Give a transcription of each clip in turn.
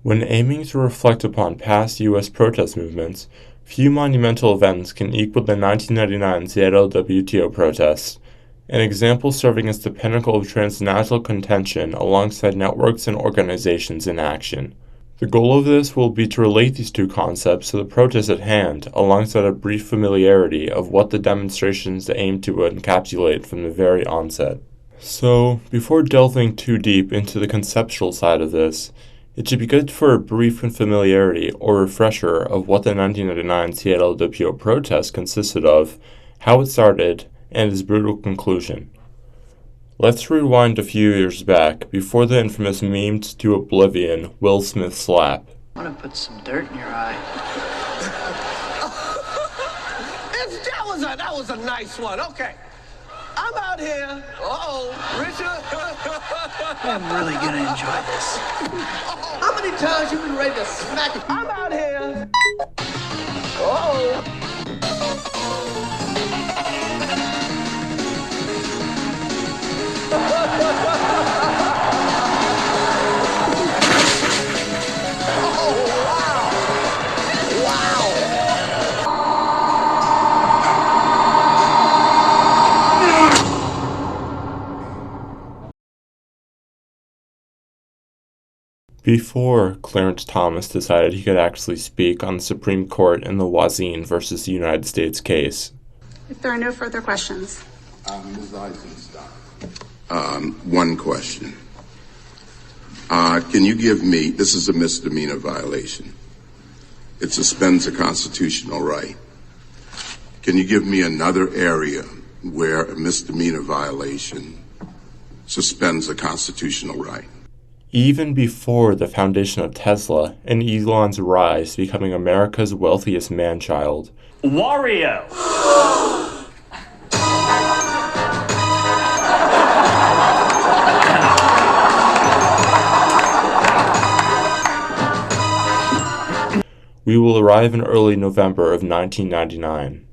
When aiming to reflect upon past U.S. protest movements, few monumental events can equal the 1999 Seattle WTO protests, an example serving as the pinnacle of transnational contention alongside networks and organizations in action. The goal of this will be to relate these two concepts to the protests at hand, alongside a brief familiarity of what the demonstrations aim to encapsulate from the very onset. So, before delving too deep into the conceptual side of this, it should be good for a brief familiarity or refresher of what the 1999 Seattle WTO protest consisted of, how it started, and its brutal conclusion. Let's rewind a few years back, before the infamous memed to oblivion Will Smith slap. I want to put some dirt in your eye. That was a nice one. Okay. I'm out here. Richard. I'm really going to enjoy this. How many times you been ready to smack it? I'm out here. Before Clarence Thomas decided he could actually speak on the Supreme Court in the Wazin versus the United States case. If there are no further questions. Ms. Eisenstein. One question. Can you give me, this is a misdemeanor violation. It suspends a constitutional right. Can you give me another area where a misdemeanor violation suspends a constitutional right? Even before the foundation of Tesla and Elon's rise becoming America's wealthiest man-child. Wario! We will arrive in early November of 1999,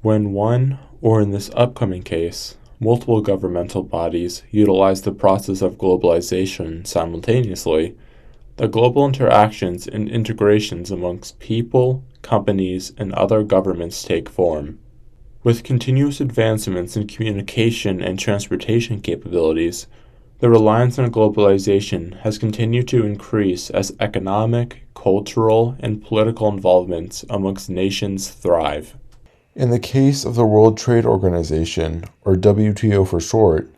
when one, or in this upcoming case, multiple governmental bodies utilize the process of globalization simultaneously, the global interactions and integrations amongst people, companies, and other governments take form. With continuous advancements in communication and transportation capabilities, the reliance on globalization has continued to increase as economic, cultural, and political involvements amongst nations thrive. In the case of the World Trade Organization, or WTO for short,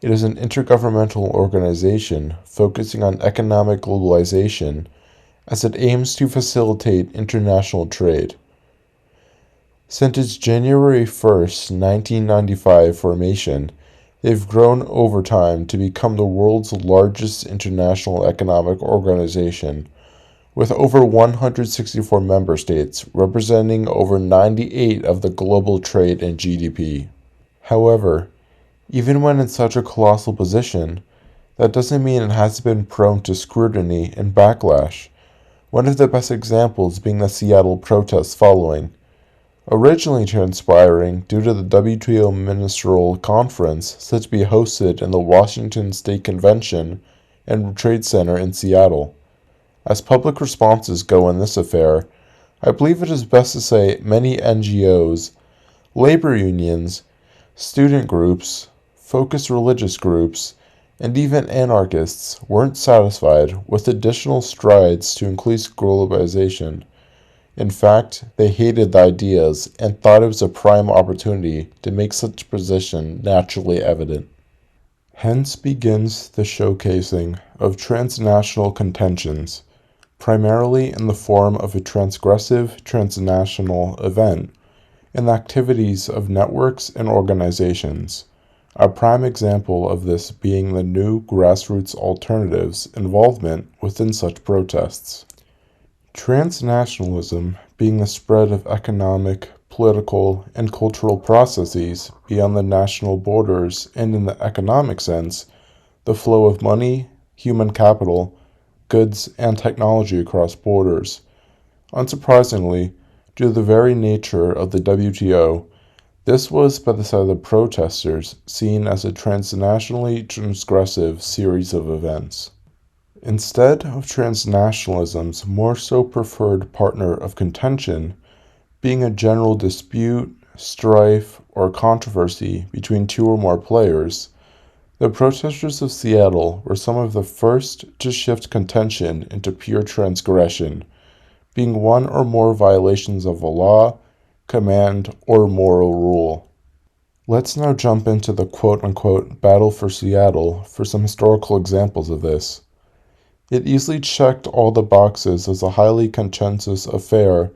it is an intergovernmental organization focusing on economic globalization as it aims to facilitate international trade. Since its January 1st, 1995 formation, they've grown over time to become the world's largest international economic organization, with over 164 member states representing over 98% of the global trade and GDP. However, even when in such a colossal position, that doesn't mean it hasn't been prone to scrutiny and backlash, one of the best examples being the Seattle protests following. Originally transpiring due to the WTO Ministerial Conference set to be hosted in the Washington State Convention and Trade Center in Seattle. As public responses go in this affair, I believe it is best to say many NGOs, labor unions, student groups, focused religious groups, and even anarchists weren't satisfied with additional strides to increase globalization. In fact, they hated the ideas and thought it was a prime opportunity to make such a position naturally evident. Hence begins the showcasing of transnational contentions, primarily in the form of a transgressive transnational event, and the activities of networks and organizations, a prime example of this being the new grassroots alternatives' involvement within such protests. Transnationalism being the spread of economic, political, and cultural processes beyond the national borders, and in the economic sense, the flow of money, human capital, goods, and technology across borders. Unsurprisingly, due to the very nature of the WTO, this was, by the side of the protesters, seen as a transnationally transgressive series of events. Instead of transnationalism's more so preferred partner of contention being a general dispute, strife, or controversy between two or more players, the protesters of Seattle were some of the first to shift contention into pure transgression, being one or more violations of a law, command, or moral rule. Let's now jump into the quote-unquote Battle for Seattle for some historical examples of this. It easily checked all the boxes as a highly contentious affair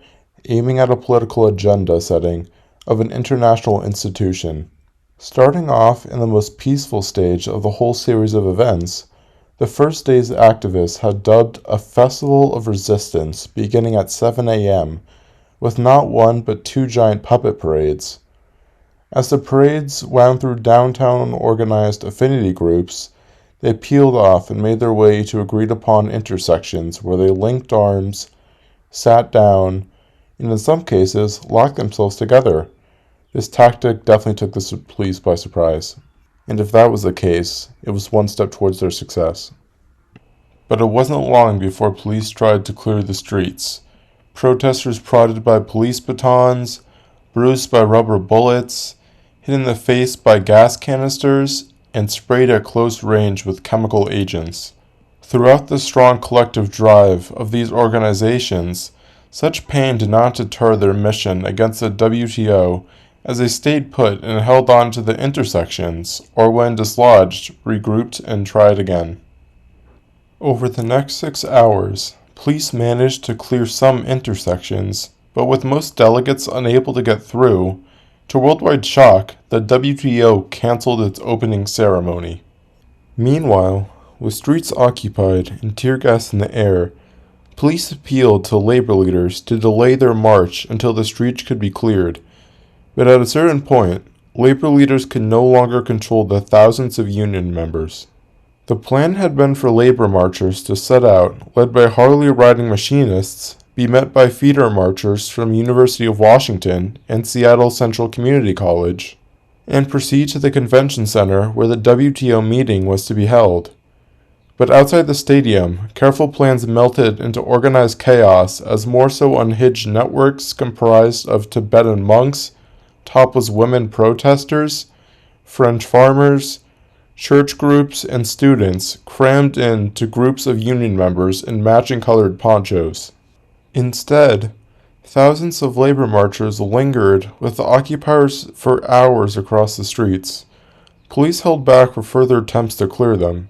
aiming at a political agenda setting of an international institution. Starting off in the most peaceful stage of the whole series of events, the first day's activists had dubbed a festival of resistance beginning at 7 a.m., with not one but two giant puppet parades. As the parades wound through downtown organized affinity groups, they peeled off and made their way to agreed-upon intersections where they linked arms, sat down, and in some cases locked themselves together. This tactic definitely took the police by surprise, and if that was the case, it was one step towards their success. But it wasn't long before police tried to clear the streets. Protesters prodded by police batons, bruised by rubber bullets, hit in the face by gas canisters, and sprayed at close range with chemical agents. Throughout the strong collective drive of these organizations, such pain did not deter their mission against the WTO as they stayed put and held on to the intersections, or when dislodged, regrouped and tried again. Over the next 6 hours, police managed to clear some intersections, but with most delegates unable to get through, to worldwide shock, the WTO canceled its opening ceremony. Meanwhile, with streets occupied and tear gas in the air, police appealed to labor leaders to delay their march until the streets could be cleared. But at a certain point, labor leaders could no longer control the thousands of union members. The plan had been for labor marchers to set out, led by Harley-riding machinists, be met by feeder marchers from University of Washington and Seattle Central Community College, and proceed to the convention center where the WTO meeting was to be held. But outside the stadium, careful plans melted into organized chaos as more so unhinged networks comprised of Tibetan monks, topless women protesters, French farmers, church groups, and students crammed into groups of union members in matching colored ponchos. Instead, thousands of labor marchers lingered with the occupiers for hours across the streets. Police held back for further attempts to clear them.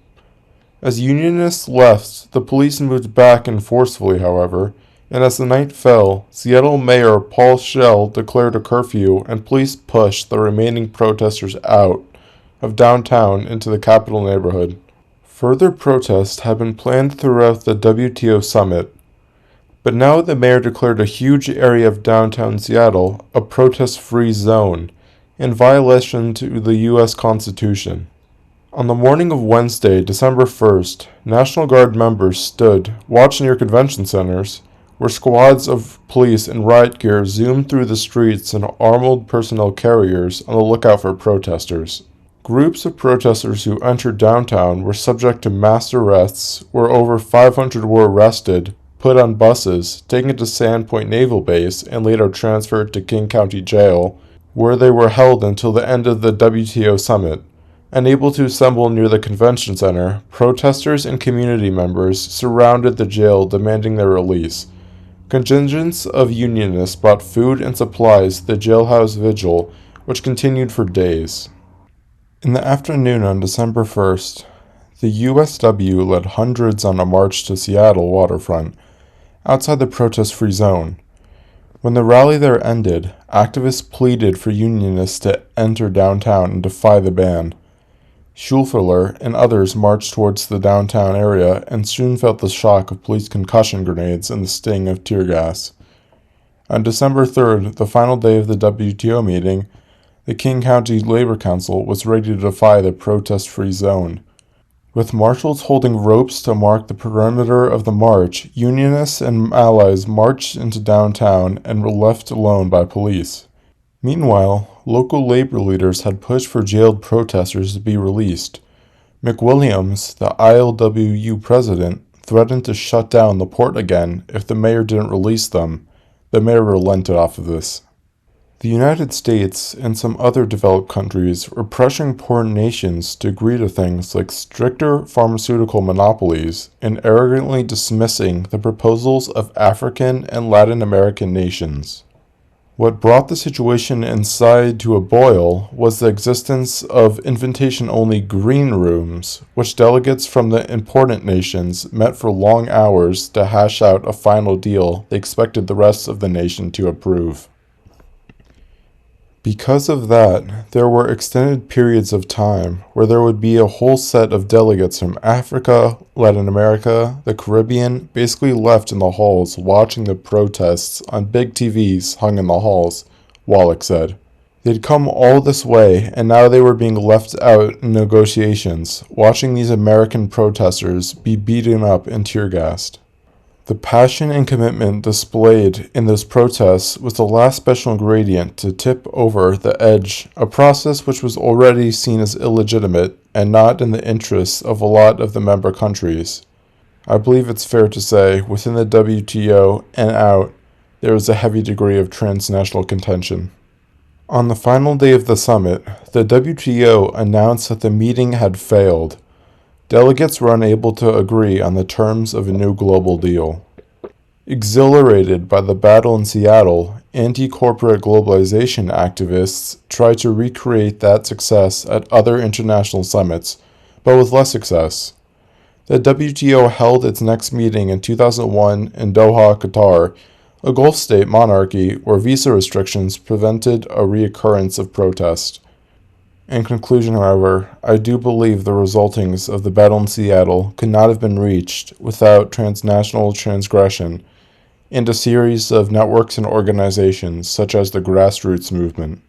As Unionists left, the police moved back in forcefully, however, and as the night fell, Seattle Mayor Paul Schell declared a curfew and police pushed the remaining protesters out of downtown into the Capitol neighborhood. Further protests had been planned throughout the WTO summit, but now the mayor declared a huge area of downtown Seattle a protest-free zone, in violation to the U.S. Constitution. On the morning of Wednesday, December 1st, National Guard members stood watch near convention centers, where squads of police in riot gear zoomed through the streets in armored personnel carriers on the lookout for protesters. Groups of protesters who entered downtown were subject to mass arrests, where over 500 were arrested, put on buses, taken to Sandpoint Naval Base, and later transferred to King County Jail, where they were held until the end of the WTO summit. Unable to assemble near the convention center, protesters and community members surrounded the jail demanding their release. Contingents of Unionists brought food and supplies to the jailhouse vigil, which continued for days. In the afternoon on December 1st, the USW led hundreds on a march to Seattle waterfront, outside the protest-free zone. When the rally there ended, activists pleaded for Unionists to enter downtown and defy the ban. Schulferler and others marched towards the downtown area and soon felt the shock of police concussion grenades and the sting of tear gas. On December 3rd, the final day of the WTO meeting, the King County Labor Council was ready to defy the protest-free zone. With marshals holding ropes to mark the perimeter of the march, Unionists and allies marched into downtown and were left alone by police. Meanwhile, local labor leaders had pushed for jailed protesters to be released. McWilliams, the ILWU president, threatened to shut down the port again if the mayor didn't release them. The mayor relented off of this. The United States and some other developed countries were pressuring poor nations to agree to things like stricter pharmaceutical monopolies and arrogantly dismissing the proposals of African and Latin American nations. What brought the situation inside to a boil was the existence of invitation-only green rooms, which delegates from the important nations met for long hours to hash out a final deal they expected the rest of the nation to approve. Because of that, there were extended periods of time where there would be a whole set of delegates from Africa, Latin America, the Caribbean, basically left in the halls watching the protests on big TVs hung in the halls, Wallach said. They'd come all this way, and now they were being left out in negotiations, watching these American protesters be beaten up and tear-gassed. The passion and commitment displayed in those protests was the last special ingredient to tip over the edge a process which was already seen as illegitimate and not in the interests of a lot of the member countries. I believe it's fair to say, within the WTO and out, there was a heavy degree of transnational contention. On the final day of the summit, the WTO announced that the meeting had failed. Delegates were unable to agree on the terms of a new global deal. Exhilarated by the battle in Seattle, anti-corporate globalization activists tried to recreate that success at other international summits, but with less success. The WTO held its next meeting in 2001 in Doha, Qatar, a Gulf state monarchy where visa restrictions prevented a reoccurrence of protest. In conclusion, however, I do believe the resultings of the battle in Seattle could not have been reached without transnational transgression and a series of networks and organizations such as the grassroots movement.